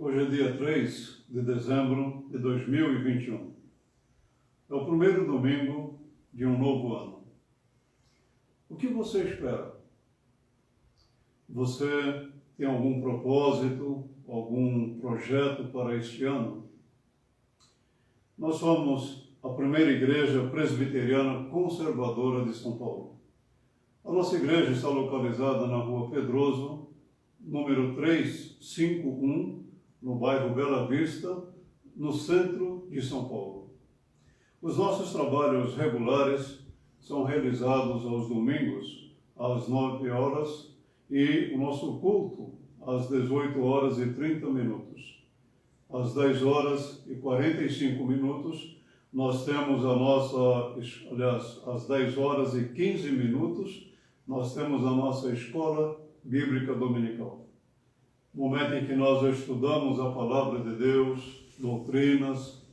Hoje é dia 3 de dezembro de 2021. É o primeiro domingo de um novo ano. O que você espera? Você tem algum propósito, algum projeto para este ano? Nós somos a primeira igreja presbiteriana conservadora de São Paulo. A nossa igreja está localizada na Rua Pedroso, número 351, no bairro Bela Vista, no centro de São Paulo. Os nossos trabalhos regulares são realizados aos domingos, às 9 horas, e o nosso culto às 18 horas e 30 minutos. Às 10 horas e 45 minutos, nós temos às 10 horas e 15 minutos, nós temos a nossa escola bíblica dominical. Momento em que nós estudamos a palavra de Deus, doutrinas,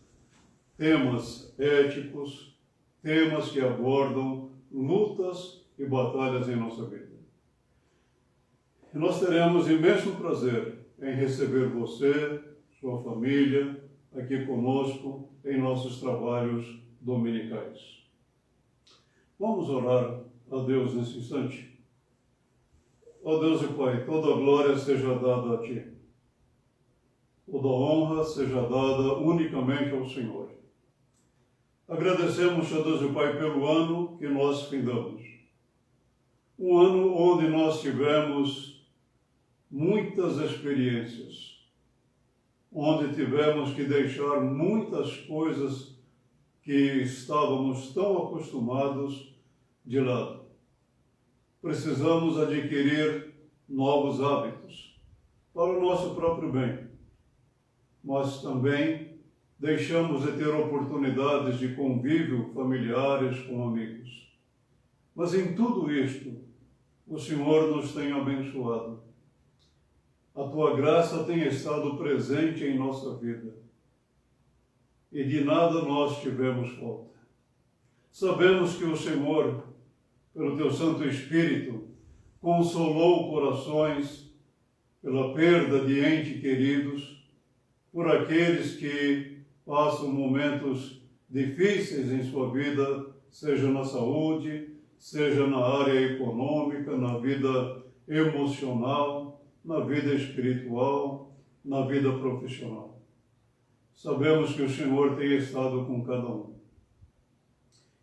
temas éticos, temas que abordam lutas e batalhas em nossa vida. E nós teremos imenso prazer em receber você, sua família, aqui conosco em nossos trabalhos dominicais. Vamos orar a Deus nesse instante. Ó Deus e Pai, toda glória seja dada a Ti. Toda honra seja dada unicamente ao Senhor. Agradecemos, ó Deus e Pai, pelo ano que nós findamos. Um ano onde nós tivemos muitas experiências, onde tivemos que deixar muitas coisas que estávamos tão acostumados de lado. Precisamos adquirir novos hábitos para o nosso próprio bem, mas também deixamos de ter oportunidades de convívio familiares com amigos. Mas em tudo isto, o Senhor nos tem abençoado. A Tua graça tem estado presente em nossa vida e de nada nós tivemos falta. Sabemos que o Senhor, pelo Teu Santo Espírito, consolou corações pela perda de entes queridos, por aqueles que passam momentos difíceis em sua vida, seja na saúde, seja na área econômica, na vida emocional, na vida espiritual, na vida profissional. Sabemos que o Senhor tem estado com cada um.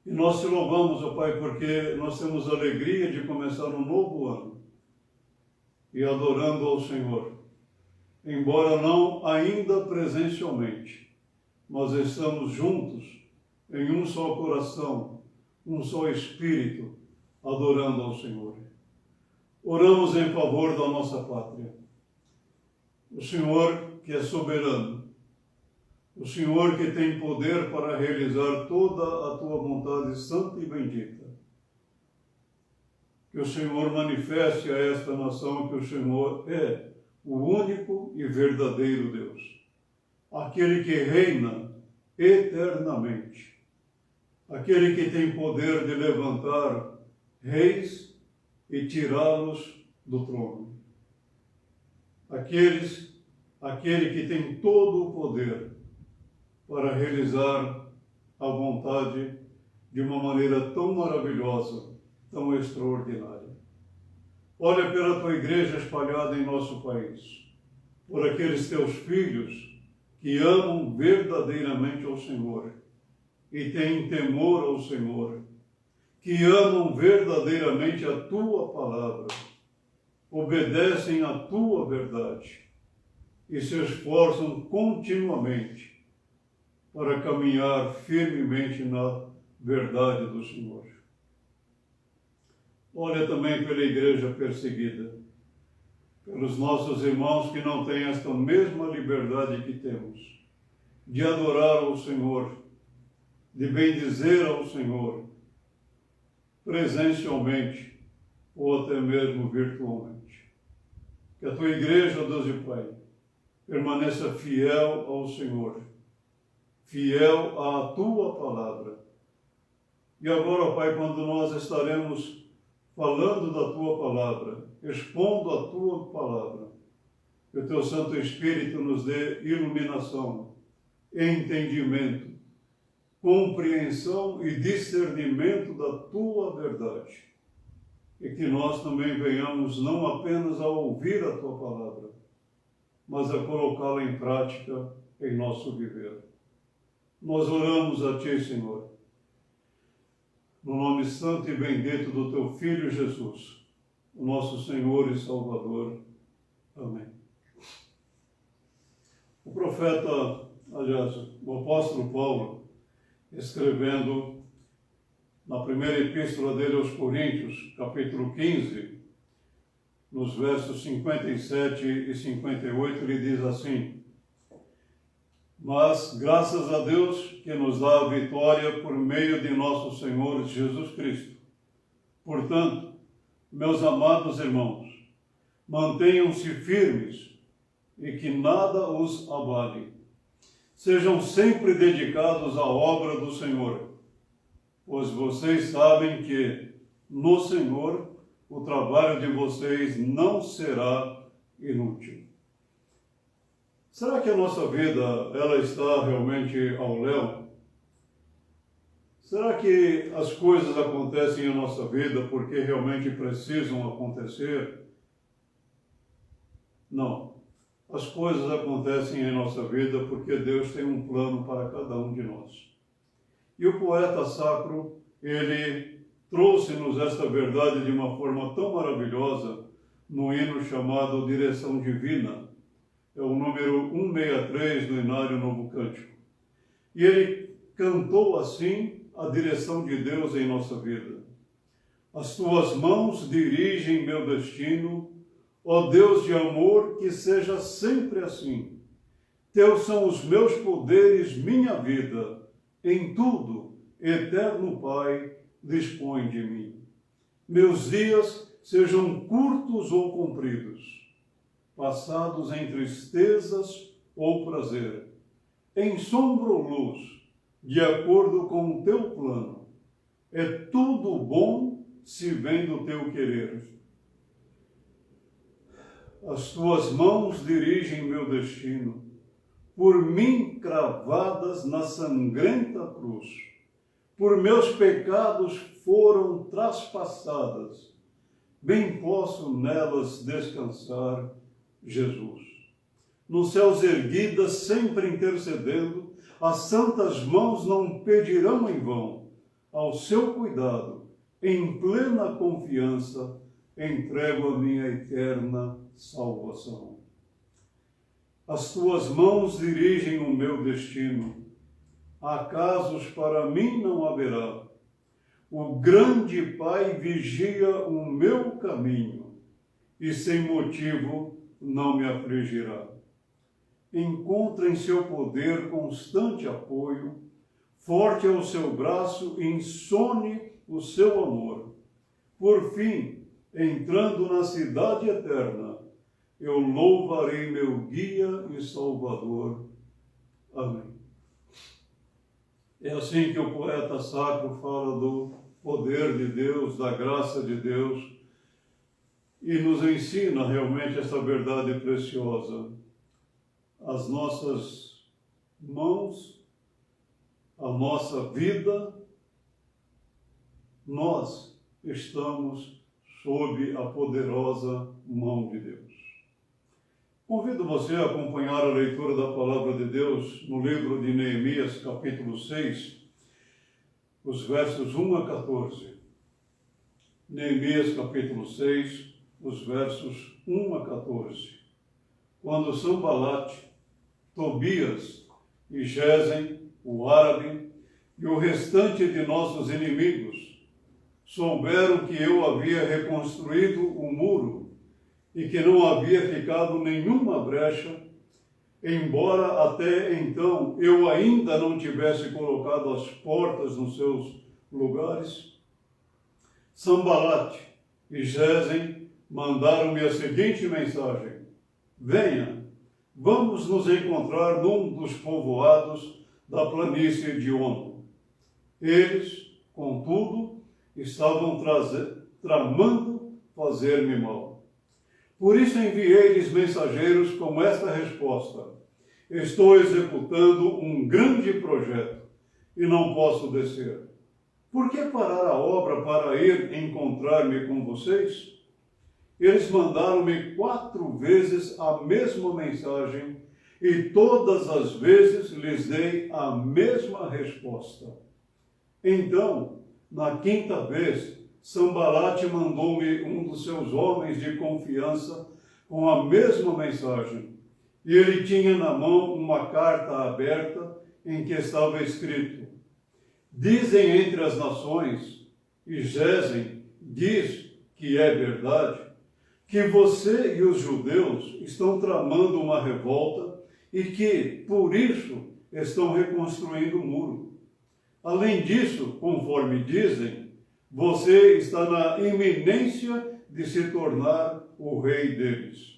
E nós te louvamos, ó Pai, porque nós temos a alegria de começar um novo ano e adorando ao Senhor, embora não ainda presencialmente, mas estamos juntos em um só coração, um só espírito, adorando ao Senhor. Oramos em favor da nossa pátria. O Senhor que é soberano, o Senhor que tem poder para realizar toda a Tua vontade santa e bendita. Que o Senhor manifeste a esta nação que o Senhor é o único e verdadeiro Deus, aquele que reina eternamente, aquele que tem poder de levantar reis e tirá-los do trono. Aquele que tem todo o poder para realizar a vontade de uma maneira tão maravilhosa, tão extraordinária. Olha pela Tua igreja espalhada em nosso país, por aqueles Teus filhos que amam verdadeiramente ao Senhor e têm temor ao Senhor, que amam verdadeiramente a Tua palavra, obedecem à Tua verdade e se esforçam continuamente para caminhar firmemente na verdade do Senhor. Olha também pela igreja perseguida, pelos nossos irmãos que não têm esta mesma liberdade que temos, de adorar ao Senhor, de bendizer ao Senhor, presencialmente ou até mesmo virtualmente. Que a Tua igreja, Deus e Pai, permaneça fiel ao Senhor, fiel à Tua palavra. E agora, Pai, quando nós estaremos falando da Tua palavra, expondo a Tua palavra, que o teu Santo Espírito nos dê iluminação, entendimento, compreensão e discernimento da tua verdade. E que nós também venhamos não apenas a ouvir a tua palavra, mas a colocá-la em prática em nosso viver. Nós oramos a ti, Senhor, no nome santo e bendito do teu Filho Jesus, o nosso Senhor e Salvador. Amém. O profeta, aliás, o apóstolo Paulo, escrevendo na primeira epístola dele aos Coríntios, capítulo 15, nos versos 57 e 58, ele diz assim: mas, graças a Deus que nos dá a vitória por meio de nosso Senhor Jesus Cristo. Portanto, meus amados irmãos, mantenham-se firmes e que nada os abale. Sejam sempre dedicados à obra do Senhor, pois vocês sabem que, no Senhor, o trabalho de vocês não será inútil. Será que a nossa vida, ela está realmente ao léu? Será que as coisas acontecem em nossa vida porque realmente precisam acontecer? Não. As coisas acontecem em nossa vida porque Deus tem um plano para cada um de nós. E o poeta sacro, ele trouxe-nos esta verdade de uma forma tão maravilhosa no hino chamado Direção Divina. É o número 163 do Inário Novo Cântico. E ele cantou assim a direção de Deus em nossa vida. As tuas mãos dirigem meu destino, ó Deus de amor, que seja sempre assim. Teus são os meus poderes, minha vida, em tudo, eterno Pai, dispõe de mim. Meus dias sejam curtos ou compridos, passados em tristezas ou prazer, em sombra ou luz, de acordo com o teu plano. É tudo bom se vem do teu querer. As tuas mãos dirigem meu destino, por mim cravadas na sangrenta cruz. Por meus pecados foram traspassadas, bem posso nelas descansar, Jesus. Nos céus erguidas, sempre intercedendo, as santas mãos não pedirão em vão. Ao seu cuidado, em plena confiança, entrego a minha eterna salvação. As tuas mãos dirigem o meu destino. Acasos para mim não haverá. O grande Pai vigia o meu caminho e sem motivo não me afligirá. Encontra em seu poder constante apoio, forte é o seu braço, insone o seu amor. Por fim, entrando na cidade eterna, eu louvarei meu guia e salvador. Amém. É assim que o poeta sacro fala do poder de Deus, da graça de Deus, e nos ensina realmente essa verdade preciosa. As nossas mãos, a nossa vida, nós estamos sob a poderosa mão de Deus. Convido você a acompanhar a leitura da Palavra de Deus no livro de Neemias, capítulo 6, os versos 1 a 14. Neemias, capítulo 6, os versos 1 a 14. Quando Sanbalate, Tobias e Gesem, o árabe, e o restante de nossos inimigos souberam que eu havia reconstruído o muro e que não havia ficado nenhuma brecha, embora até então eu ainda não tivesse colocado as portas nos seus lugares, Sanbalate e Gesem mandaram-me a seguinte mensagem: venha, vamos nos encontrar num dos povoados da planície de Ono. Eles, contudo, estavam tramando fazer-me mal. Por isso enviei-lhes mensageiros com esta resposta: estou executando um grande projeto e não posso descer. Por que parar a obra para ir encontrar-me com vocês? Eles mandaram-me 4 vezes a mesma mensagem e todas as vezes lhes dei a mesma resposta. Então, na 5ª vez, Sambalate mandou-me um dos seus homens de confiança com a mesma mensagem. E ele tinha na mão uma carta aberta em que estava escrito: dizem entre as nações, e Gesem diz que é verdade, que você e os judeus estão tramando uma revolta e que, por isso, estão reconstruindo o muro. Além disso, conforme dizem, você está na iminência de se tornar o rei deles.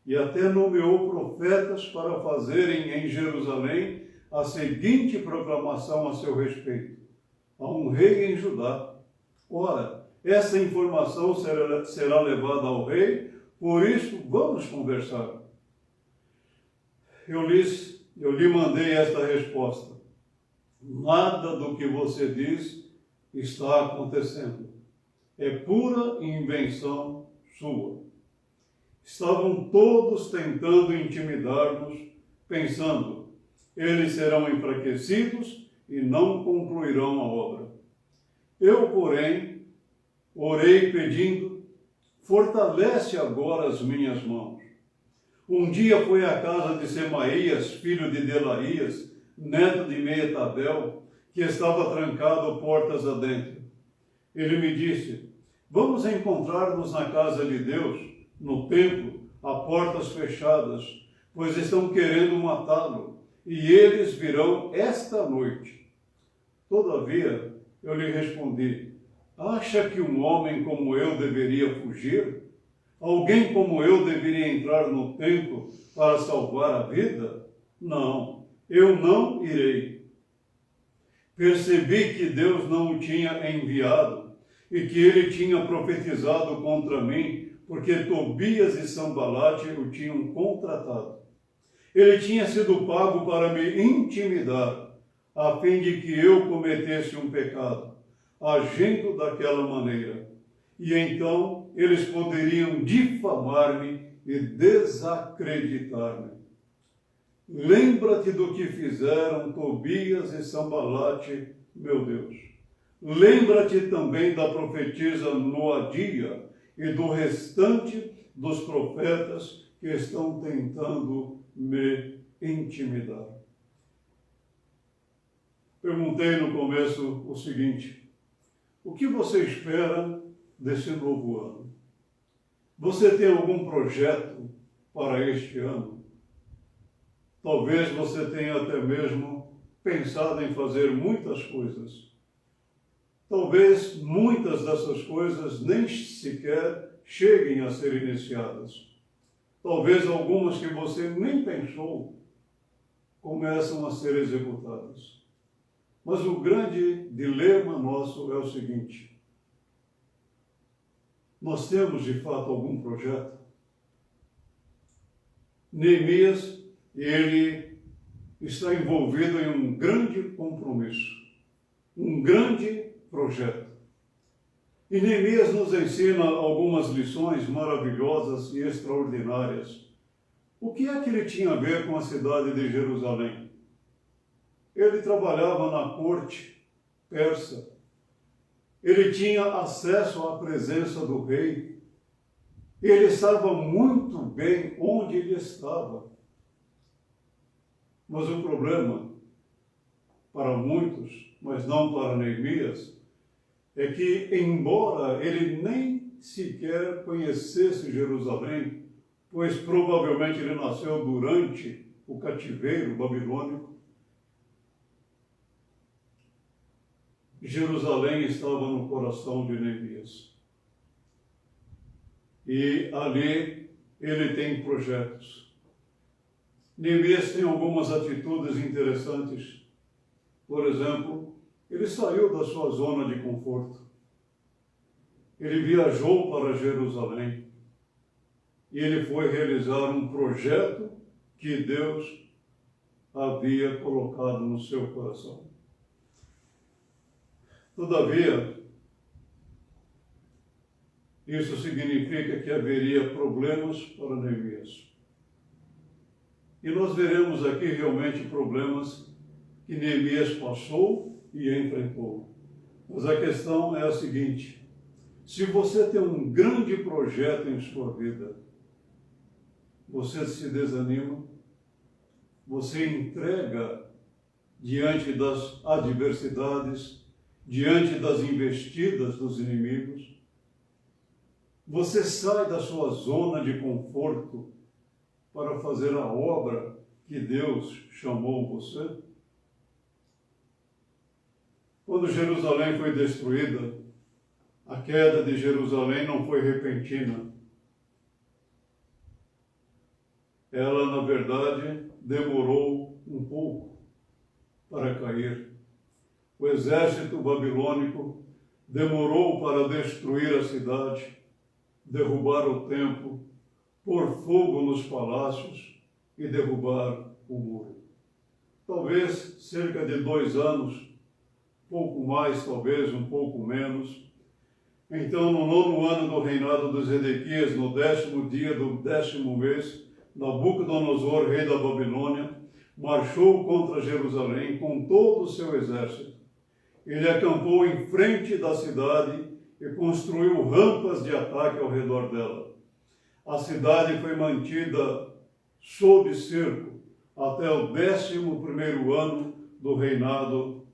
E até nomeou profetas para fazerem em Jerusalém a seguinte proclamação a seu respeito: há um rei em Judá. Ora, essa informação será levada ao rei, por isso vamos conversar. Eu lhe mandei esta resposta: nada do que você diz está acontecendo. É pura invenção sua. Estavam todos tentando intimidar-nos, pensando: eles serão enfraquecidos e não concluirão a obra. Eu, porém, orei pedindo: fortalece agora as minhas mãos. Um dia fui à casa de Semaías, filho de Delaías, neto de Meetabel, que estava trancado portas adentro. Ele me disse: vamos encontrar-nos na casa de Deus, no templo, a portas fechadas, pois estão querendo matá-lo, e eles virão esta noite. Todavia, eu lhe respondi: acha que um homem como eu deveria fugir? Alguém como eu deveria entrar no templo para salvar a vida? Não, eu não irei. Percebi que Deus não o tinha enviado e que ele tinha profetizado contra mim, porque Tobias e Sambalate o tinham contratado. Ele tinha sido pago para me intimidar, a fim de que eu cometesse um pecado, agindo daquela maneira. E então eles poderiam difamar-me e desacreditar-me. Lembra-te do que fizeram Tobias e Sambalate, meu Deus. Lembra-te também da profetisa Noadia e do restante dos profetas que estão tentando me intimidar. Perguntei no começo o seguinte: o que você espera desse novo ano? Você tem algum projeto para este ano? Talvez você tenha até mesmo pensado em fazer muitas coisas. Talvez muitas dessas coisas nem sequer cheguem a ser iniciadas. Talvez algumas que você nem pensou começam a ser executadas. Mas o grande dilema nosso é o seguinte: nós temos de fato algum projeto? Neemias, ele está envolvido em um grande compromisso, um grande projeto. E Neemias nos ensina algumas lições maravilhosas e extraordinárias. O que é que ele tinha a ver com a cidade de Jerusalém? Ele trabalhava na corte persa. Ele tinha acesso à presença do rei. Ele estava muito bem onde ele estava. Mas o problema, para muitos, mas não para Neemias, é que, embora ele nem sequer conhecesse Jerusalém, pois provavelmente ele nasceu durante o cativeiro babilônico, Jerusalém estava no coração de Neemias. E ali ele tem projetos. Neemias tem algumas atitudes interessantes. Por exemplo, ele saiu da sua zona de conforto. Ele viajou para Jerusalém. e ele foi realizar um projeto que Deus havia colocado no seu coração. Todavia, isso significa que haveria problemas para Neemias. E nós veremos aqui realmente problemas que Neemias passou e enfrentou. Mas a questão é a seguinte: se você tem um grande projeto em sua vida, você se desanima, você entrega diante das adversidades, diante das investidas dos inimigos, você sai da sua zona de conforto para fazer a obra que Deus chamou você? Quando Jerusalém foi destruída, a queda de Jerusalém não foi repentina. Ela, na verdade, demorou um pouco para cair. O exército babilônico demorou para destruir a cidade, derrubar o templo, pôr fogo nos palácios e derrubar o muro. Talvez cerca de 2 anos, pouco mais, talvez um pouco menos. Então, no 9º ano do reinado de Zedequias, no 10º dia do 10º mês, Nabucodonosor, rei da Babilônia, marchou contra Jerusalém com todo o seu exército. Ele acampou em frente da cidade e construiu rampas de ataque ao redor dela. A cidade foi mantida sob cerco até o 11º ano do reinado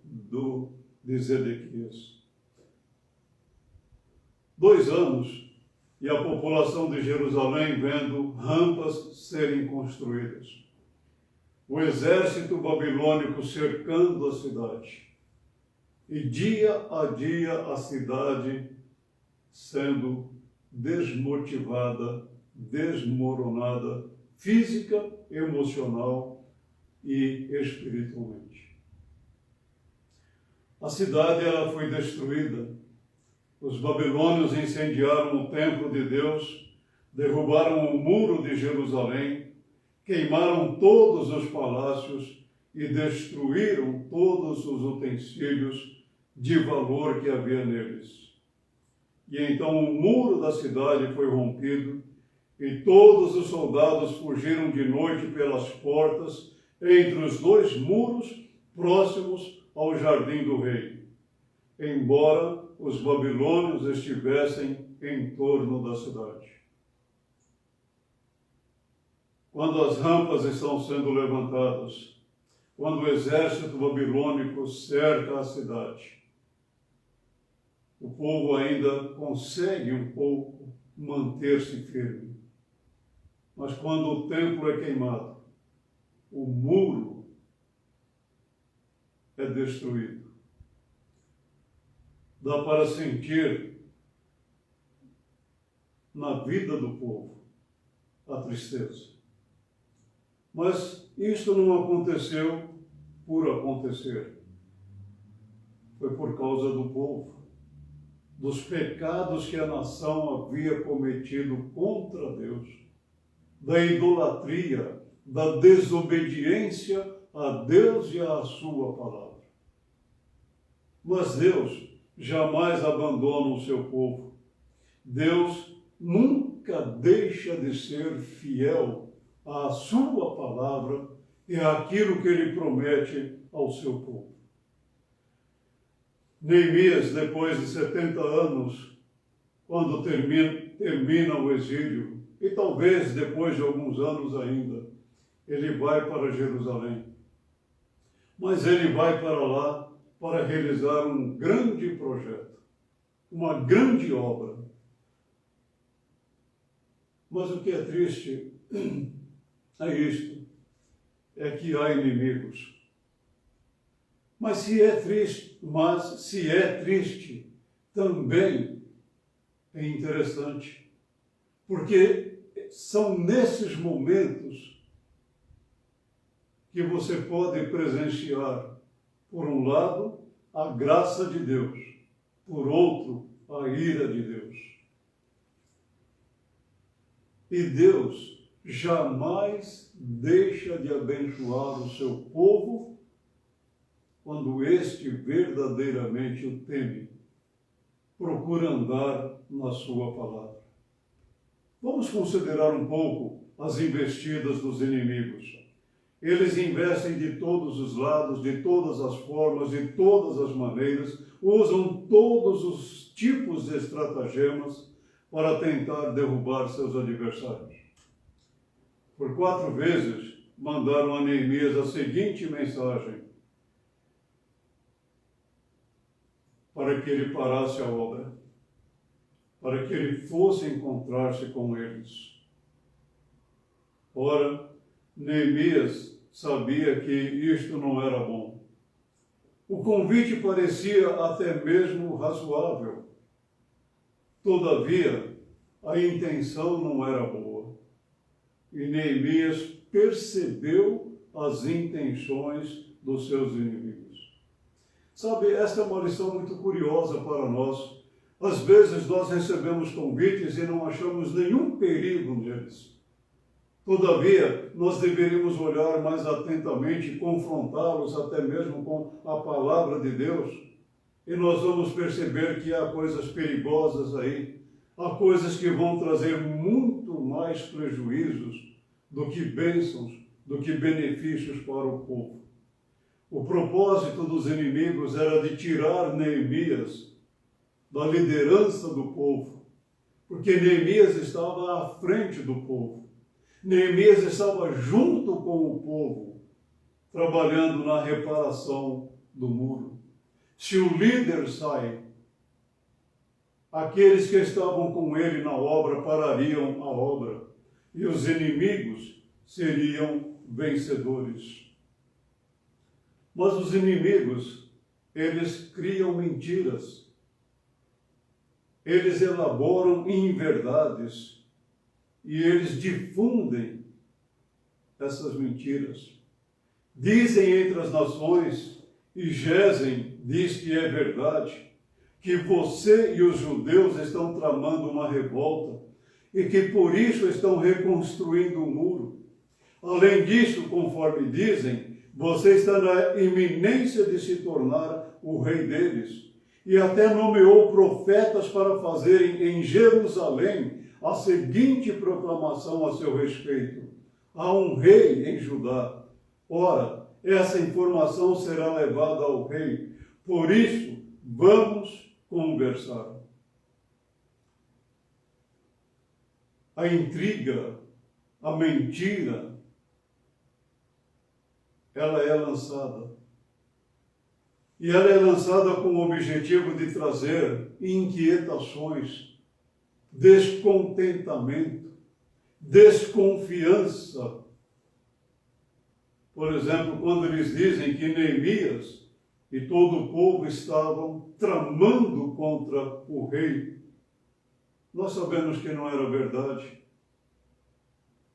de Zedequias. 2 anos e a população de Jerusalém vendo rampas serem construídas. O exército babilônico cercando a cidade. E dia a dia a cidade sendo desmotivada, desmoronada, física, emocional e espiritualmente. A cidade ela foi destruída. Os babilônios incendiaram o templo de Deus, derrubaram o muro de Jerusalém, queimaram todos os palácios e destruíram todos os utensílios de valor que havia neles. E então o muro da cidade foi rompido e todos os soldados fugiram de noite pelas portas entre os 2 muros próximos ao jardim do rei, embora os babilônios estivessem em torno da cidade. Quando as rampas estão sendo levantadas, quando o exército babilônico cerca a cidade, o povo ainda consegue um pouco manter-se firme. Mas quando o templo é queimado, o muro é destruído. Dá para sentir na vida do povo a tristeza. Mas isso não aconteceu por acontecer. Foi por causa do povo, dos pecados que a nação havia cometido contra Deus, da idolatria, da desobediência a Deus e à sua palavra. Mas Deus jamais abandona o seu povo. Deus nunca deixa de ser fiel à sua palavra e àquilo que ele promete ao seu povo. Neemias, depois de 70 anos, quando termina o exílio, e talvez depois de alguns anos ainda, ele vai para Jerusalém. Mas ele vai para lá para realizar um grande projeto, uma grande obra. Mas o que é triste é isto, é que há inimigos. Mas se é triste, também é interessante, porque são nesses momentos que você pode presenciar, por um lado, a graça de Deus, por outro, a ira de Deus. E Deus jamais deixa de abençoar o seu povo quando este verdadeiramente o teme, procura andar na sua palavra. Vamos considerar um pouco as investidas dos inimigos. Eles investem de todos os lados, de todas as formas, de todas as maneiras, usam todos os tipos de estratagemas para tentar derrubar seus adversários. Por 4 vezes, mandaram a Neemias a seguinte mensagem, para que ele parasse a obra, para que ele fosse encontrar-se com eles. Ora, Neemias sabia que isto não era bom. O convite parecia até mesmo razoável. Todavia, a intenção não era boa. E Neemias percebeu as intenções dos seus inimigos. Sabe, esta é uma lição muito curiosa para nós. Às vezes nós recebemos convites e não achamos nenhum perigo neles. Todavia, nós deveríamos olhar mais atentamente e confrontá-los até mesmo com a palavra de Deus. E nós vamos perceber que há coisas perigosas aí. Há coisas que vão trazer muito mais prejuízos do que bênçãos, do que benefícios para o povo. O propósito dos inimigos era de tirar Neemias da liderança do povo, porque Neemias estava à frente do povo. Neemias estava junto com o povo, trabalhando na reparação do muro. Se o líder sai, aqueles que estavam com ele na obra parariam a obra, e os inimigos seriam vencedores. Mas os inimigos, eles criam mentiras, eles elaboram inverdades, e eles difundem essas mentiras. Dizem entre as nações, e Gesem diz que é verdade, que você e os judeus estão tramando uma revolta, e que por isso estão reconstruindo o muro. Além disso, conforme dizem, você está na iminência de se tornar o rei deles, e até nomeou profetas para fazerem em Jerusalém a seguinte proclamação a seu respeito: há um rei em Judá. Ora, essa informação será levada ao rei. Por isso, vamos conversar. A intriga, a mentira, ela é lançada. E ela é lançada com o objetivo de trazer inquietações, descontentamento, desconfiança. Por exemplo, quando eles dizem que Neemias e todo o povo estavam tramando contra o rei, nós sabemos que não era verdade.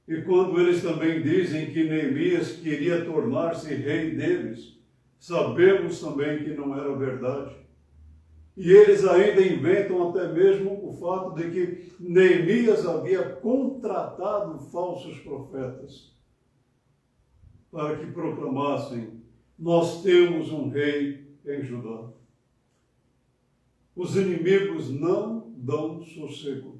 E quando eles também dizem que Neemias queria tornar-se rei deles, sabemos também que não era verdade. E eles ainda inventam até mesmo o fato de que Neemias havia contratado falsos profetas para que proclamassem: nós temos um rei em Judá. Os inimigos não dão sossego.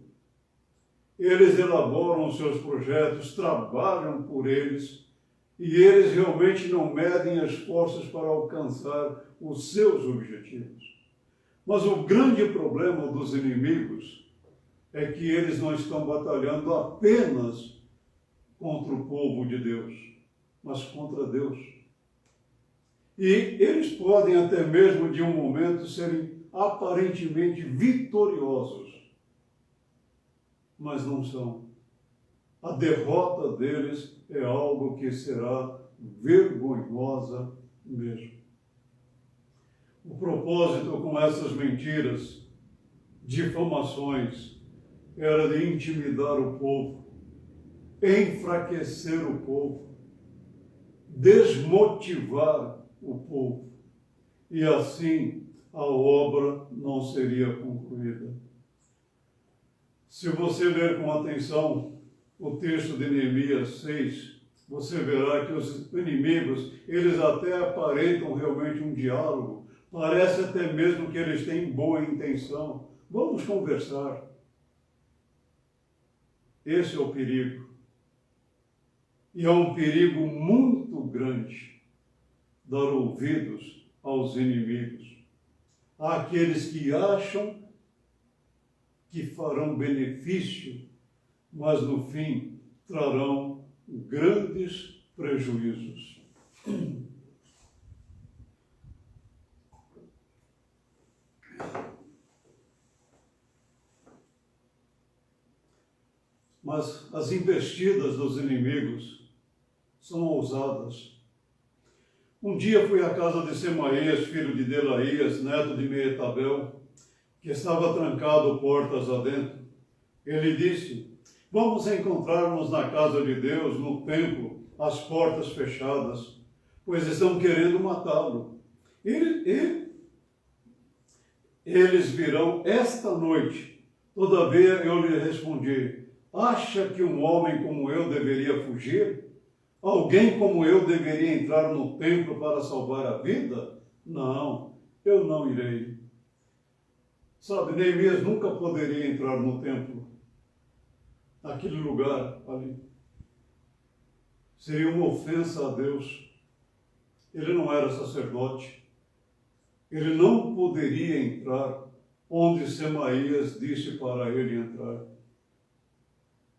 Eles elaboram seus projetos, trabalham por eles, e eles realmente não medem esforços para alcançar os seus objetivos. Mas o grande problema dos inimigos é que eles não estão batalhando apenas contra o povo de Deus, mas contra Deus. E eles podem até mesmo, de um momento, serem aparentemente vitoriosos, mas não são. A derrota deles é algo que será vergonhosa mesmo. O propósito com essas mentiras, difamações, era de intimidar o povo, enfraquecer o povo, desmotivar o povo. E assim a obra não seria concluída. Se você ler com atenção o texto de Neemias 6, você verá que os inimigos, eles até aparentam realmente um diálogo, parece até mesmo que eles têm boa intenção. Vamos conversar. Esse é o perigo. E é um perigo muito grande dar ouvidos aos inimigos, àqueles que acham que farão benefício, mas no fim trarão grandes prejuízos. Mas as investidas dos inimigos são ousadas. Um dia fui à casa de Semaías, filho de Delaías, neto de Meetabel, que estava trancado portas adentro. Ele disse: vamos encontrar-nos na casa de Deus, no templo, as portas fechadas, pois estão querendo matá-lo. Eles virão esta noite. Todavia eu lhe respondi: acha que um homem como eu deveria fugir? Alguém como eu deveria entrar no templo para salvar a vida? Não, eu não irei. Sabe, Neemias nunca poderia entrar no templo, naquele lugar ali. Seria uma ofensa a Deus. Ele não era sacerdote. Ele não poderia entrar onde Semaías disse para ele entrar.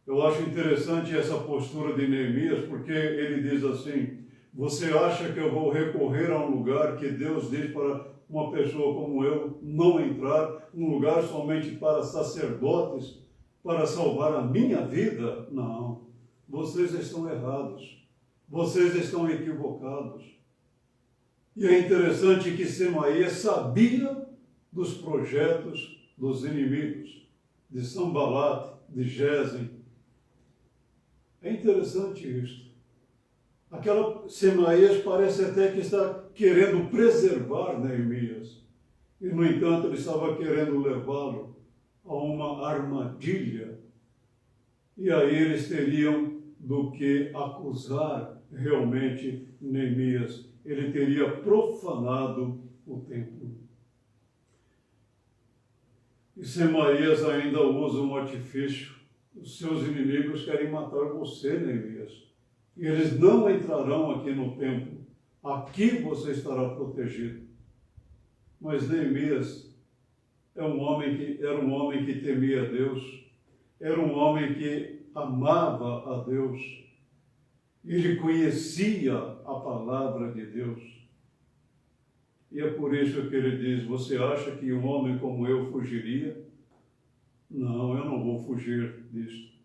Eu acho interessante essa postura de Neemias, porque ele diz assim: você acha que eu vou recorrer a um lugar que Deus diz para uma pessoa como eu não entrar, um lugar somente para sacerdotes, para salvar a minha vida? Não, vocês estão errados, vocês estão equivocados. E é interessante que Semaías sabia dos projetos dos inimigos, de Sanbalat, de Gesem. É interessante isto. Aquela Semaías parece até que está querendo preservar Neemias. E, no entanto, ele estava querendo levá-lo a uma armadilha. E aí eles teriam do que acusar realmente Neemias. Ele teria profanado o templo. E Semaías ainda usa um artifício. Os seus inimigos querem matar você, Neemias. E eles não entrarão aqui no templo. Aqui você estará protegido. Mas Neemias era um homem que temia a Deus. Era um homem que amava a Deus. Ele conhecia a palavra de Deus. E é por isso que ele diz: você acha que um homem como eu fugiria? Não, eu não vou fugir disto.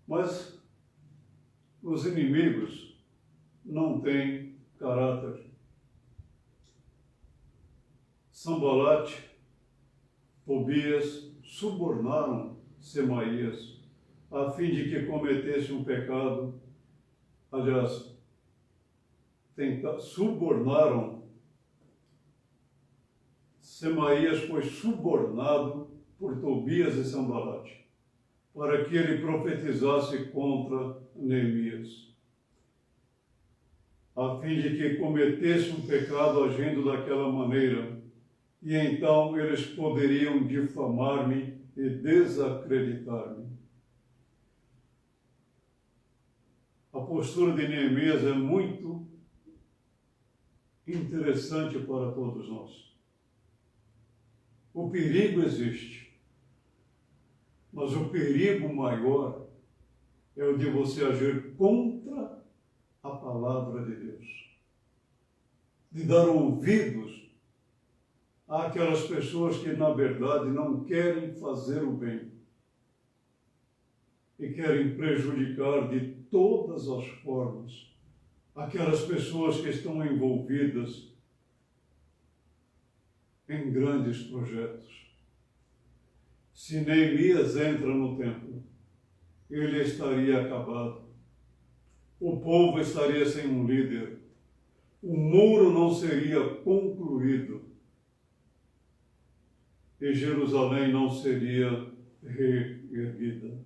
Mas os inimigos não têm caráter. Sanbalat, Tobias subornaram Semaías a fim de que cometesse um pecado. Aliás, subornaram. Semaías foi subornado por Tobias e Sanbalat para que ele profetizasse contra Neemias, a fim de que cometesse um pecado agindo daquela maneira, e então eles poderiam difamar-me e desacreditar-me. A postura de Neemias é muito interessante para todos nós. O perigo existe, mas o perigo maior é o de você agir contra a palavra de Deus, de dar ouvidos àquelas pessoas que, na verdade, não querem fazer o bem e querem prejudicar de todas as formas aquelas pessoas que estão envolvidas em grandes projetos. Se Neemias entra no templo, ele estaria acabado. O povo estaria sem um líder. O muro não seria concluído. E Jerusalém não seria reerguida.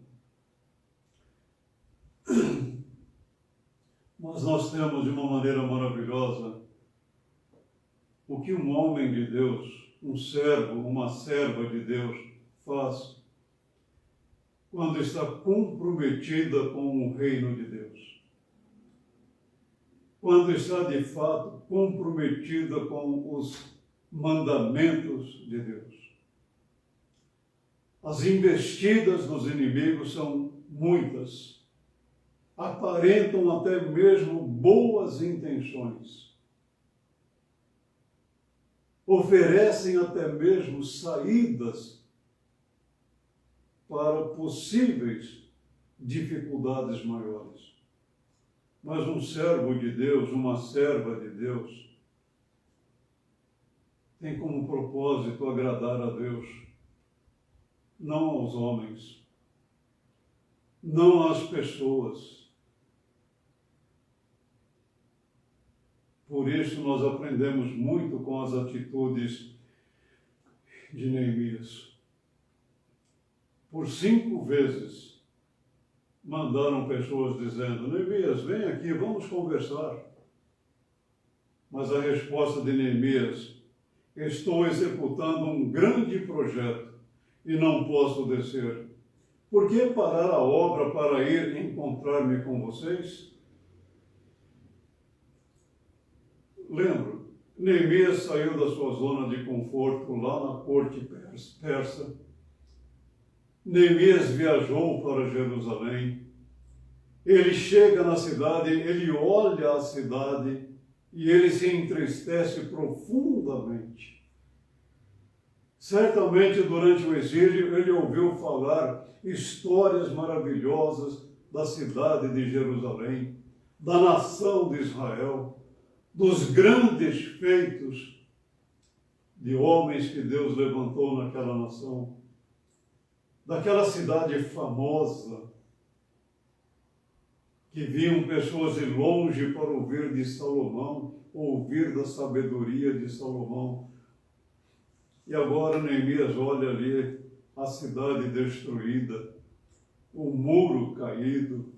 Mas nós temos de uma maneira maravilhosa o que um homem de Deus, um servo, uma serva de Deus faz quando está comprometida com o reino de Deus. Quando está de fato comprometida com os mandamentos de Deus. As investidas dos inimigos são muitas. Aparentam até mesmo boas intenções. Oferecem até mesmo saídas para possíveis dificuldades maiores. Mas um servo de Deus, uma serva de Deus, tem como propósito agradar a Deus, não aos homens, não às pessoas. Por isso nós aprendemos muito com as atitudes de Neemias. Por 5 vezes mandaram pessoas dizendo: Neemias, vem aqui, vamos conversar. Mas a resposta de Neemias: estou executando um grande projeto e não posso descer. Por que parar a obra para ir encontrar-me com vocês? Lembro, Neemias saiu da sua zona de conforto lá na corte persa. Neemias viajou para Jerusalém. Ele chega na cidade, ele olha a cidade e ele se entristece profundamente. Certamente, durante o exílio, ele ouviu falar histórias maravilhosas da cidade de Jerusalém, da nação de Israel, dos grandes feitos de homens que Deus levantou naquela nação, daquela cidade famosa, que vinham pessoas de longe para ouvir de Salomão, ouvir da sabedoria de Salomão. E agora Neemias olha ali a cidade destruída, o muro caído,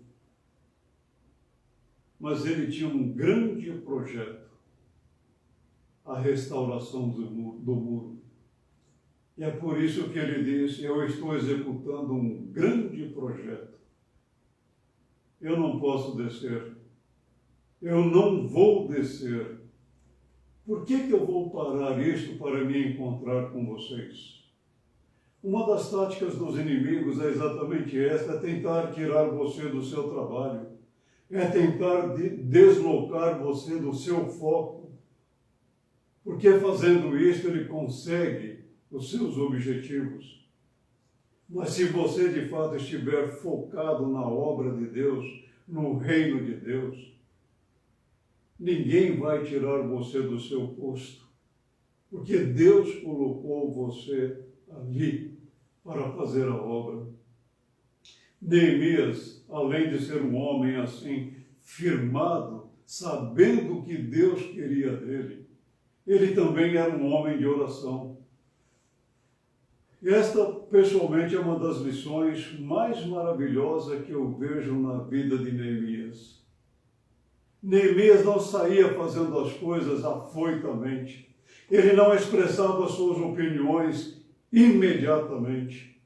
mas ele tinha um grande projeto, a restauração do muro. E é por isso que ele diz: eu estou executando um grande projeto. Eu não posso descer. Eu não vou descer. Por que eu vou parar isto para me encontrar com vocês? Uma das táticas dos inimigos é exatamente esta: é tentar tirar você do seu trabalho. É tentar deslocar você do seu foco. Porque fazendo isso ele consegue os seus objetivos. Mas se você de fato estiver focado na obra de Deus, no reino de Deus, ninguém vai tirar você do seu posto. Porque Deus colocou você ali para fazer a obra. Neemias, além de ser um homem assim, firmado, sabendo o que Deus queria dele, ele também era um homem de oração. Esta, pessoalmente, é uma das lições mais maravilhosas que eu vejo na vida de Neemias. Neemias não saía fazendo as coisas afoitamente. Ele não expressava suas opiniões imediatamente.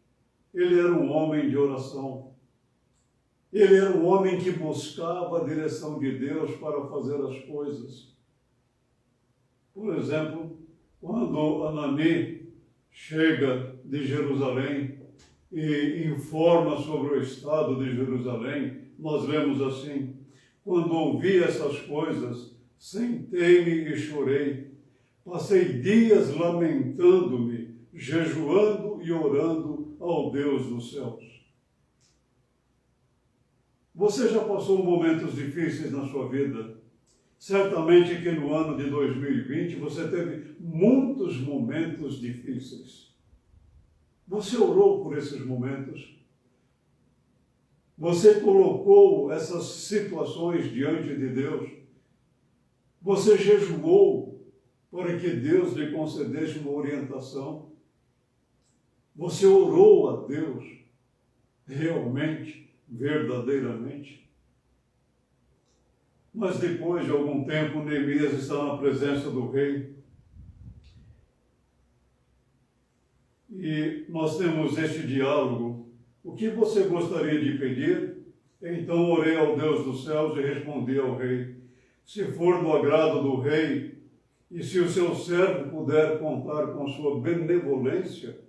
Ele era um homem de oração. Ele era um homem que buscava a direção de Deus para fazer as coisas. Por exemplo, quando Anani chega de Jerusalém e informa sobre o estado de Jerusalém, nós lemos assim: quando ouvi essas coisas, sentei-me e chorei. Passei dias lamentando-me, jejuando e orando ao Deus dos céus. Você já passou momentos difíceis na sua vida? Certamente que no ano de 2020 você teve muitos momentos difíceis. Você orou por esses momentos? Você colocou essas situações diante de Deus? Você jejuou para que Deus lhe concedesse uma orientação? Você orou a Deus realmente, verdadeiramente? Mas depois de algum tempo, Neemias está na presença do rei. E nós temos este diálogo. O que você gostaria de pedir? Então orei ao Deus dos céus e respondi ao rei. Se for do agrado do rei, e se o seu servo puder contar com sua benevolência,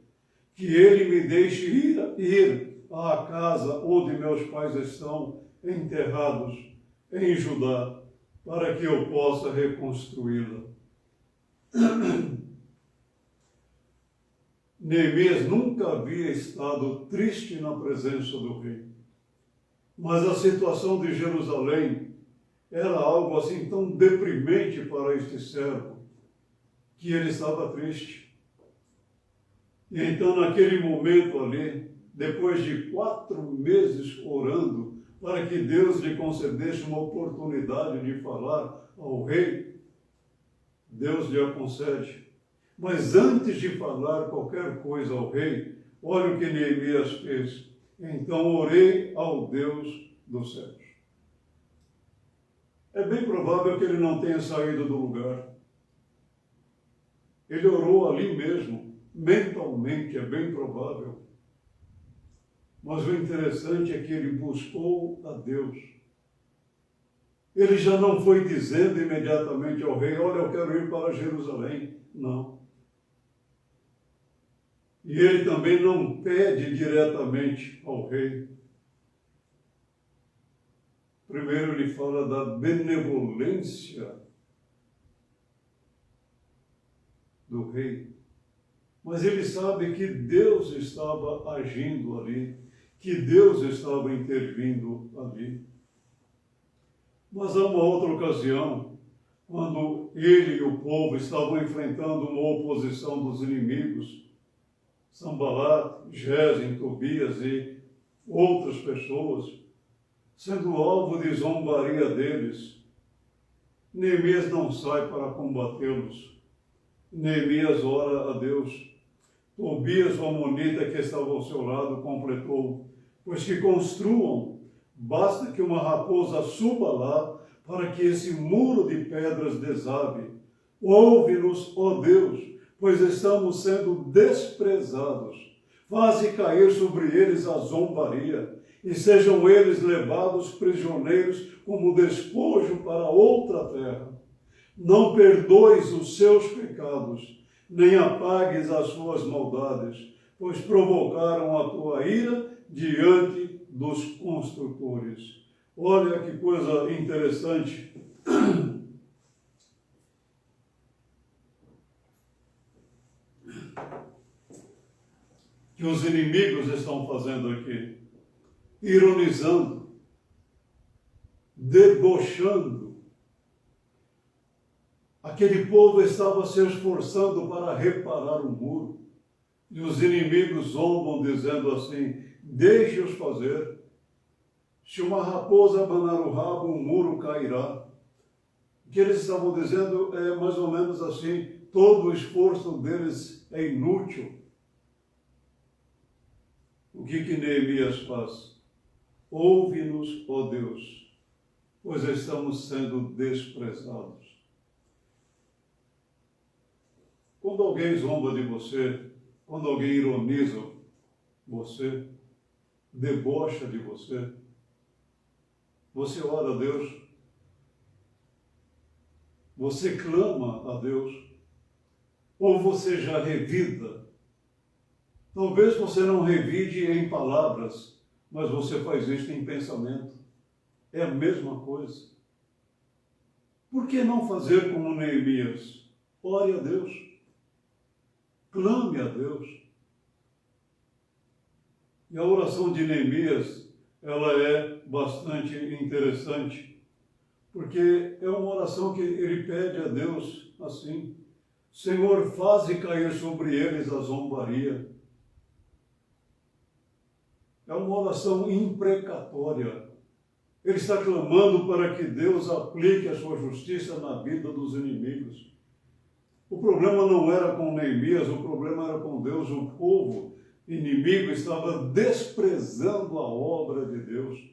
que ele me deixe ir à casa onde meus pais estão enterrados, em Judá, para que eu possa reconstruí-la. Neemias nunca havia estado triste na presença do rei. Mas a situação de Jerusalém era algo assim tão deprimente para este servo, que ele estava triste. E então, naquele momento ali, depois de 4 meses orando, para que Deus lhe concedesse uma oportunidade de falar ao rei, Deus lhe a concede. Mas antes de falar qualquer coisa ao rei, olha o que Neemias fez. Então orei ao Deus dos céus. É bem provável que ele não tenha saído do lugar. Ele orou ali mesmo, mentalmente, é bem provável. Mas o interessante é que ele buscou a Deus. Ele já não foi dizendo imediatamente ao rei, olha, eu quero ir para Jerusalém. Não. E ele também não pede diretamente ao rei. Primeiro ele fala da benevolência do rei. Mas ele sabe que Deus estava agindo ali, que Deus estava intervindo ali. Mas há uma outra ocasião, quando ele e o povo estavam enfrentando uma oposição dos inimigos, Sanbalat, Gesem, Tobias e outras pessoas, sendo alvo de zombaria deles, Neemias não sai para combatê-los. Neemias ora a Deus. Tobias, o amonita que estava ao seu lado, completou, pois que construam, basta que uma raposa suba lá, para que esse muro de pedras desabe. Ouve-nos, ó Deus, pois estamos sendo desprezados. Faze cair sobre eles a zombaria, e sejam eles levados prisioneiros como despojo para outra terra. Não perdoes os seus pecados, nem apagues as suas maldades, pois provocaram a tua ira diante dos construtores. Olha que coisa interessante. Que os inimigos estão fazendo aqui, ironizando, debochando. Aquele povo estava se esforçando para reparar o muro, e os inimigos zombam dizendo assim, deixe-os fazer. Se uma raposa abanar o rabo, o muro cairá. O que eles estavam dizendo é mais ou menos assim, todo o esforço deles é inútil. O que Neemias faz? Ouve-nos, ó Deus, pois estamos sendo desprezados. Quando alguém zomba de você, quando alguém ironiza você, debocha de você, você ora a Deus, você clama a Deus, ou você já revida. Talvez você não revide em palavras, mas você faz isso em pensamento. É a mesma coisa. Por que não fazer como Neemias? Ore a Deus. Clame a Deus. E a oração de Neemias, ela é bastante interessante, porque é uma oração que ele pede a Deus assim, Senhor, faze cair sobre eles a zombaria. É uma oração imprecatória. Ele está clamando para que Deus aplique a sua justiça na vida dos inimigos. O problema não era com Neemias, o problema era com Deus. O povo inimigo estava desprezando a obra de Deus.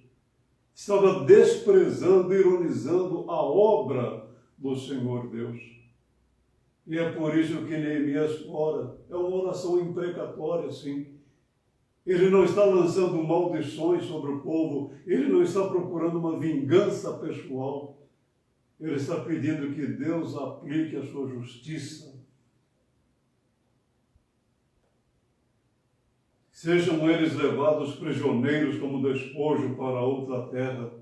estava desprezando, ironizando a obra do Senhor Deus. E é por isso que Neemias ora. É uma oração imprecatória, sim. Ele não está lançando maldições sobre o povo, ele não está procurando uma vingança pessoal. Ele está pedindo que Deus aplique a sua justiça. Sejam eles levados prisioneiros como despojo para outra terra.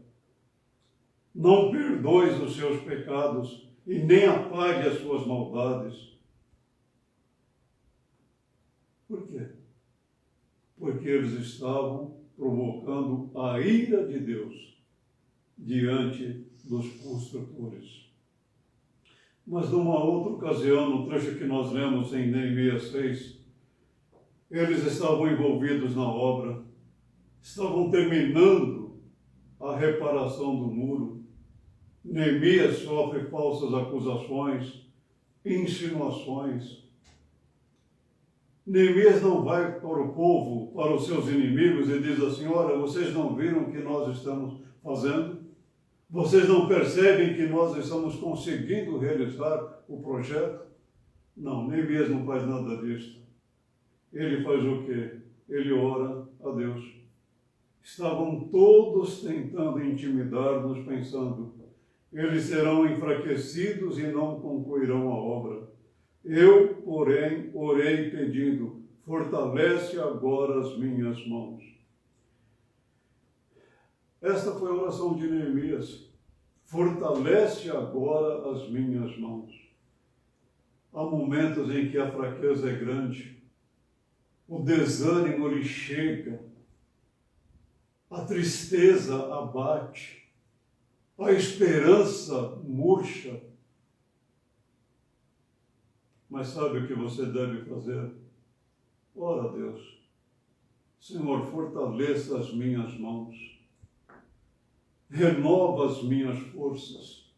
Não perdoes os seus pecados e nem apague as suas maldades. Por quê? Porque eles estavam provocando a ira de Deus diante dos construtores. Mas numa outra ocasião, no trecho que nós lemos em Neemias 6, eles estavam envolvidos na obra, estavam terminando a reparação do muro. Neemias sofre falsas acusações, insinuações. Neemias não vai para o povo, para os seus inimigos e diz assim: olha, vocês não viram o que nós estamos fazendo? Vocês não percebem que nós estamos conseguindo realizar o projeto? Não, Neemias não faz nada disso. Ele faz o quê? Ele ora a Deus. Estavam todos tentando intimidar-nos, pensando: eles serão enfraquecidos e não concluirão a obra. Eu, porém, orei pedindo: fortalece agora as minhas mãos. Esta foi a oração de Neemias. Fortalece agora as minhas mãos. Há momentos em que a fraqueza é grande, o desânimo lhe chega, a tristeza abate, a esperança murcha. Mas sabe o que você deve fazer? Ora a Deus: Senhor, fortaleça as minhas mãos, renova as minhas forças.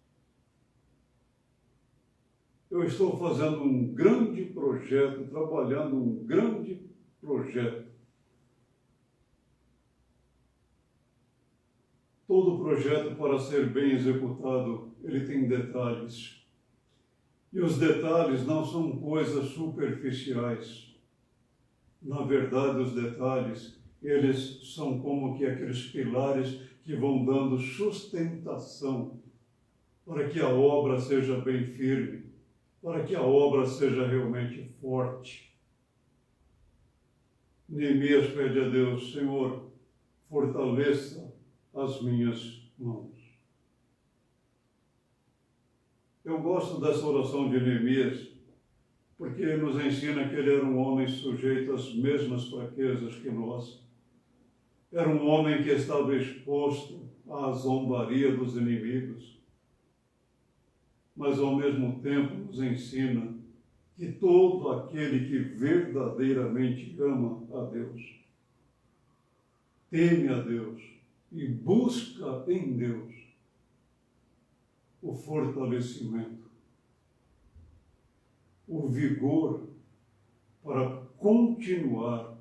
Eu estou fazendo um grande projeto, trabalhando um grande projeto. Todo projeto, para ser bem executado, ele tem detalhes. E os detalhes não são coisas superficiais. Na verdade, os detalhes, eles são como que aqueles pilares que vão dando sustentação para que a obra seja bem firme, para que a obra seja realmente forte. Neemias pede a Deus: Senhor, fortaleça as minhas mãos. Eu gosto dessa oração de Neemias, porque nos ensina que ele era um homem sujeito às mesmas fraquezas que nós. Era um homem que estava exposto à zombaria dos inimigos, mas ao mesmo tempo nos ensina que todo aquele que verdadeiramente ama a Deus, teme a Deus e busca em Deus o fortalecimento, o vigor para continuar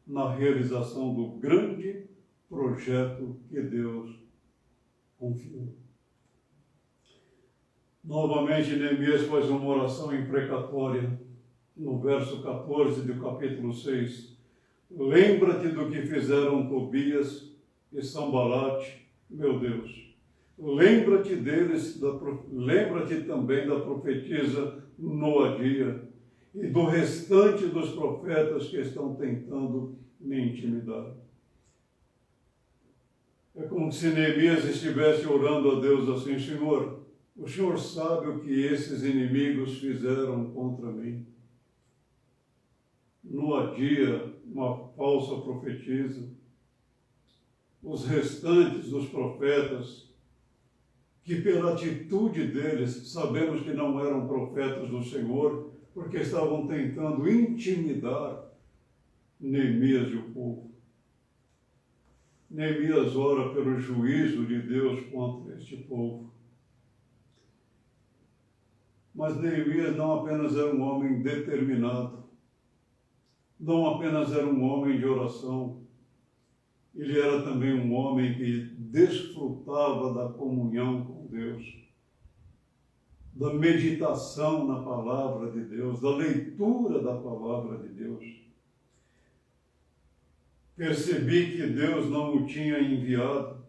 na realização do grande projeto que Deus confiou. Novamente, Neemias faz uma oração imprecatória no verso 14 do capítulo 6. Lembra-te do que fizeram Tobias e Sambalate, meu Deus. Lembra-te deles, lembra-te também da profetisa Noadia e do restante dos profetas que estão tentando me intimidar. É como se Neemias estivesse orando a Deus assim: Senhor, o Senhor sabe o que esses inimigos fizeram contra mim. Noadia, uma falsa profetisa, os restantes dos profetas, que pela atitude deles sabemos que não eram profetas do Senhor, porque estavam tentando intimidar Neemias e o povo. Neemias ora pelo juízo de Deus contra este povo. Mas Neemias não apenas era um homem determinado, não apenas era um homem de oração, ele era também um homem que desfrutava da comunhão com Deus, da meditação na palavra de Deus, da leitura da palavra de Deus. Percebi que Deus não o tinha enviado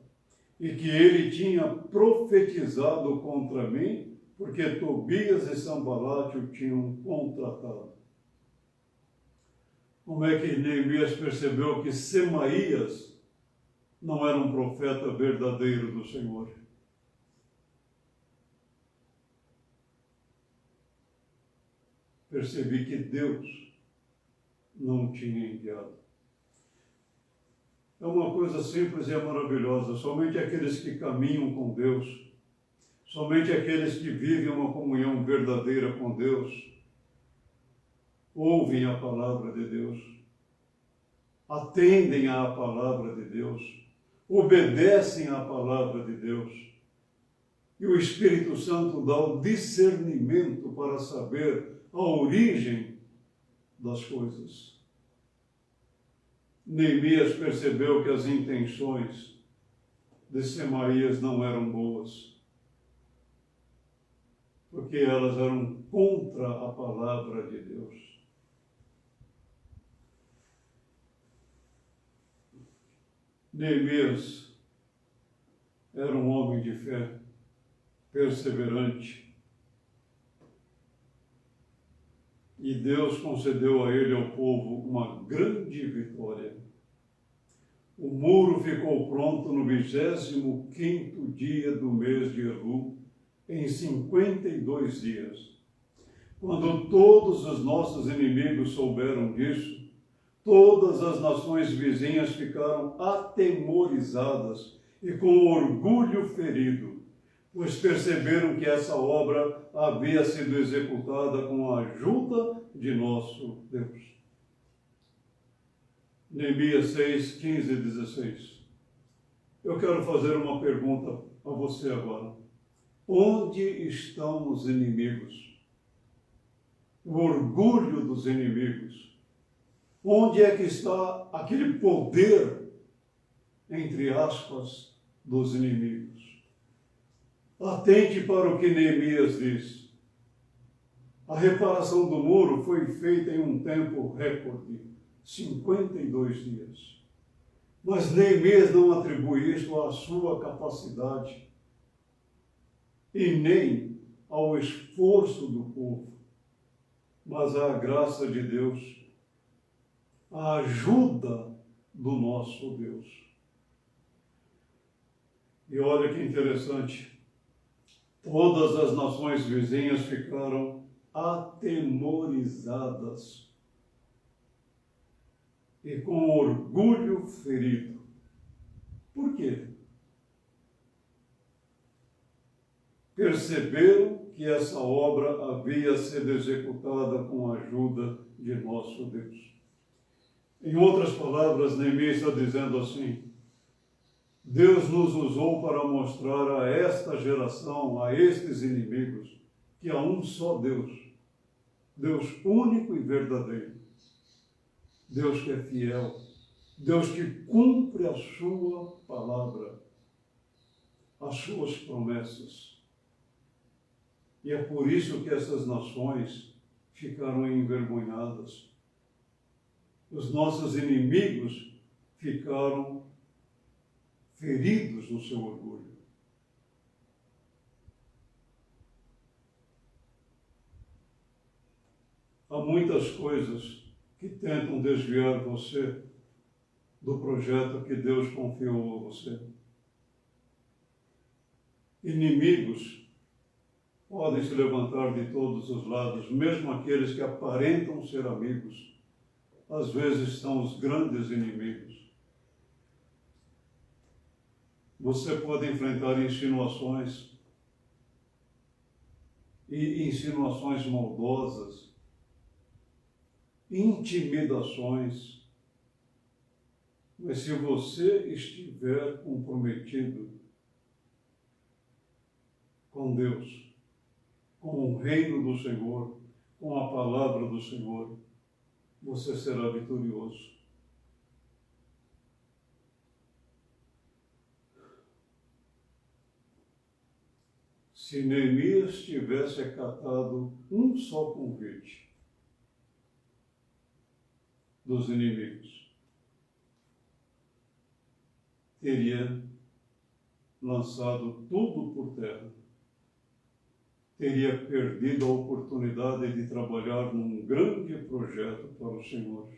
e que ele tinha profetizado contra mim, porque Tobias e Sanbalate o tinham contratado. Como é que Neemias percebeu que Semaías não era um profeta verdadeiro do Senhor? Percebi que Deus não tinha enviado. É uma coisa simples e é maravilhosa. Somente aqueles que caminham com Deus, somente aqueles que vivem uma comunhão verdadeira com Deus, ouvem a palavra de Deus, atendem à palavra de Deus, obedecem à palavra de Deus. E o Espírito Santo dá o discernimento para saber a origem das coisas. Neemias percebeu que as intenções de Semaías não eram boas, porque elas eram contra a palavra de Deus. Neemias era um homem de fé, perseverante, e Deus concedeu a ele e ao povo uma grande vitória. O muro ficou pronto no 25º dia do mês de Elul, em 52 dias. Quando todos os nossos inimigos souberam disso, todas as nações vizinhas ficaram atemorizadas e com orgulho ferido, pois perceberam que essa obra havia sido executada com a ajuda de nosso Deus. Neemias 6, 15 e 16. Eu quero fazer uma pergunta a você agora. Onde estão os inimigos? O orgulho dos inimigos. Onde é que está aquele poder, entre aspas, dos inimigos? Atente para o que Neemias diz. A reparação do muro foi feita em um tempo recorde, 52 dias. Mas Neemias não atribui isso à sua capacidade e nem ao esforço do povo, mas à graça de Deus, à ajuda do nosso Deus. E olha que interessante, todas as nações vizinhas ficaram atemorizadas e com orgulho ferido. Por quê? Perceberam que essa obra havia sido executada com a ajuda de nosso Deus. Em outras palavras, Neemias está dizendo assim: Deus nos usou para mostrar a esta geração, a estes inimigos, que há um só Deus, Deus único e verdadeiro, Deus que é fiel, Deus que cumpre a sua palavra, as suas promessas. E é por isso que essas nações ficaram envergonhadas. Os nossos inimigos ficaram feridos no seu orgulho. Há muitas coisas que tentam desviar você do projeto que Deus confiou a você. Inimigos podem se levantar de todos os lados, mesmo aqueles que aparentam ser amigos. Às vezes são os grandes inimigos. Você pode enfrentar insinuações e insinuações maldosas, intimidações, mas se você estiver comprometido com Deus, com o reino do Senhor, com a palavra do Senhor, você será vitorioso. se Neemias tivesse acatado um só convite dos inimigos, teria lançado tudo por terra, teria perdido a oportunidade de trabalhar num grande projeto para o Senhor.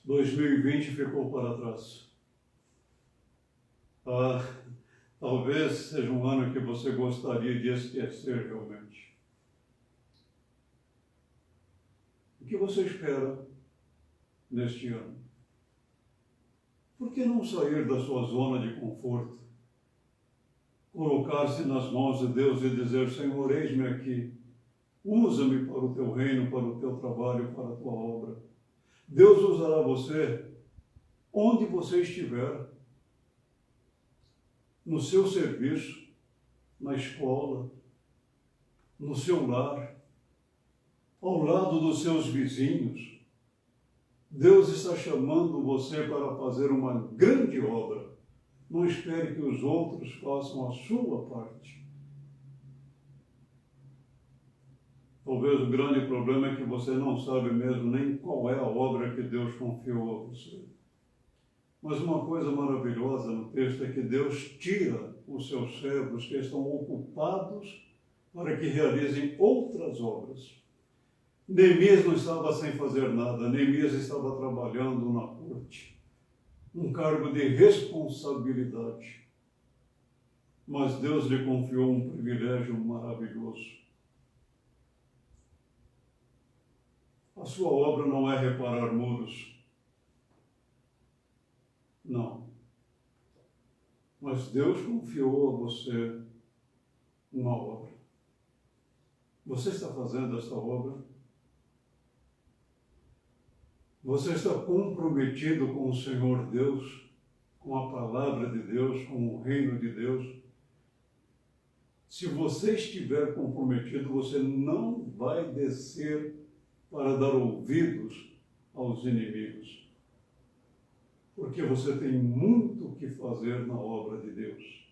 2020 ficou para trás. Talvez seja um ano que você gostaria de esquecer realmente. O que você espera neste ano? Por que não sair da sua zona de conforto? Colocar-se nas mãos de Deus e dizer: Senhor, eis-me aqui. Usa-me para o teu reino, para o teu trabalho, para a tua obra. Deus usará você onde você estiver. No seu serviço, na escola, no seu lar, ao lado dos seus vizinhos. Deus está chamando você para fazer uma grande obra. Não espere que os outros façam a sua parte. Talvez o grande problema é que você não sabe mesmo nem qual é a obra que Deus confiou a você. Mas uma coisa maravilhosa no texto é que Deus tira os seus servos que estão ocupados para que realizem outras obras. Neemias não estava sem fazer nada, Neemias estava trabalhando na corte, um cargo de responsabilidade. Mas Deus lhe confiou um privilégio maravilhoso. A sua obra não é reparar muros. Não. Mas Deus confiou a você uma obra. Você está fazendo esta obra? Você está comprometido com o Senhor Deus, com a palavra de Deus, com o reino de Deus? Se você estiver comprometido, você não vai descer para dar ouvidos aos inimigos. Porque você tem muito o que fazer na obra de Deus.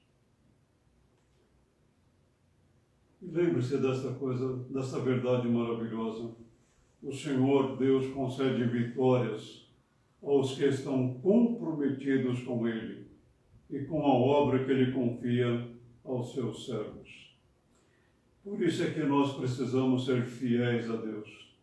Lembre-se desta coisa, desta verdade maravilhosa. O Senhor Deus concede vitórias aos que estão comprometidos com Ele e com a obra que Ele confia aos seus servos. Por isso é que nós precisamos ser fiéis a Deus.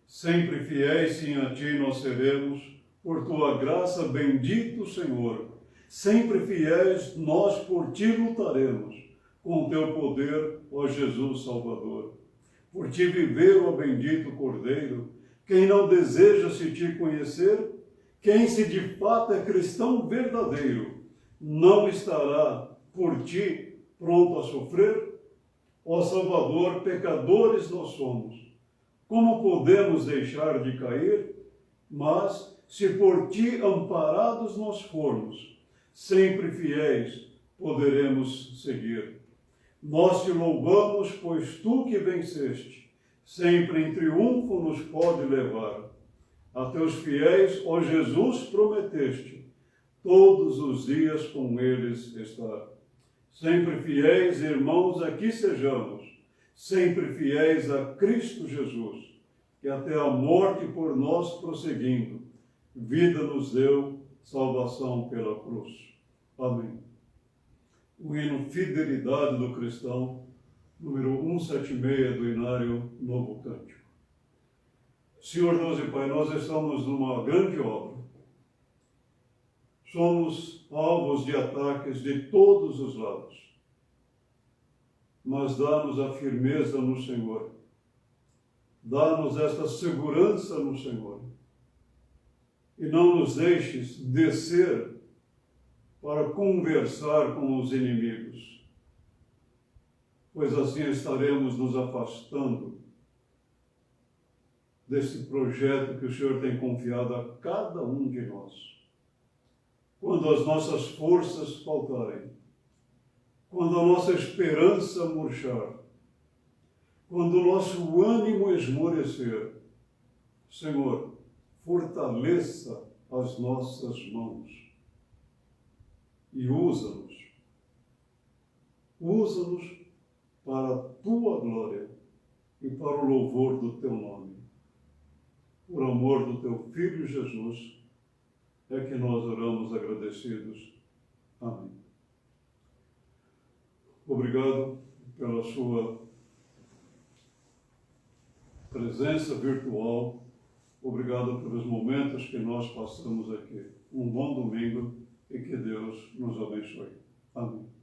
Sempre fiéis, sim, a Ti nós seremos. Por tua graça, bendito Senhor, sempre fiéis, nós por ti lutaremos, com o teu poder, ó Jesus Salvador. Por ti viver, ó bendito Cordeiro, quem não deseja se te conhecer, quem se de fato é cristão verdadeiro, não estará por ti pronto a sofrer? Ó Salvador, pecadores nós somos. Como podemos deixar de cair? Mas, se por ti amparados nós formos, sempre fiéis poderemos seguir. Nós te louvamos, pois tu que venceste, sempre em triunfo nos pode levar. A teus fiéis, ó Jesus, prometeste, todos os dias com eles estar. Sempre fiéis, irmãos, aqui sejamos, sempre fiéis a Cristo Jesus, que até a morte por nós prosseguindo, vida nos deu, salvação pela cruz. Amém. O hino Fidelidade do Cristão, número 176 do Inário Novo Cântico. Senhor Deus e Pai, nós estamos numa grande obra. Somos alvos de ataques de todos os lados. Mas dá-nos a firmeza no Senhor. Dá-nos esta segurança no Senhor. E não nos deixes descer para conversar com os inimigos, pois assim estaremos nos afastando desse projeto que o Senhor tem confiado a cada um de nós. Quando as nossas forças faltarem, quando a nossa esperança murchar, quando o nosso ânimo esmorecer, Senhor, fortaleça as nossas mãos e usa-nos Usa-nos para a tua glória e para o louvor do teu nome. Por amor do teu Filho Jesus, é que nós oramos agradecidos. Amém. Obrigado pela sua presença virtual. Obrigado pelos momentos que nós passamos aqui. Um bom domingo e que Deus nos abençoe. Amém.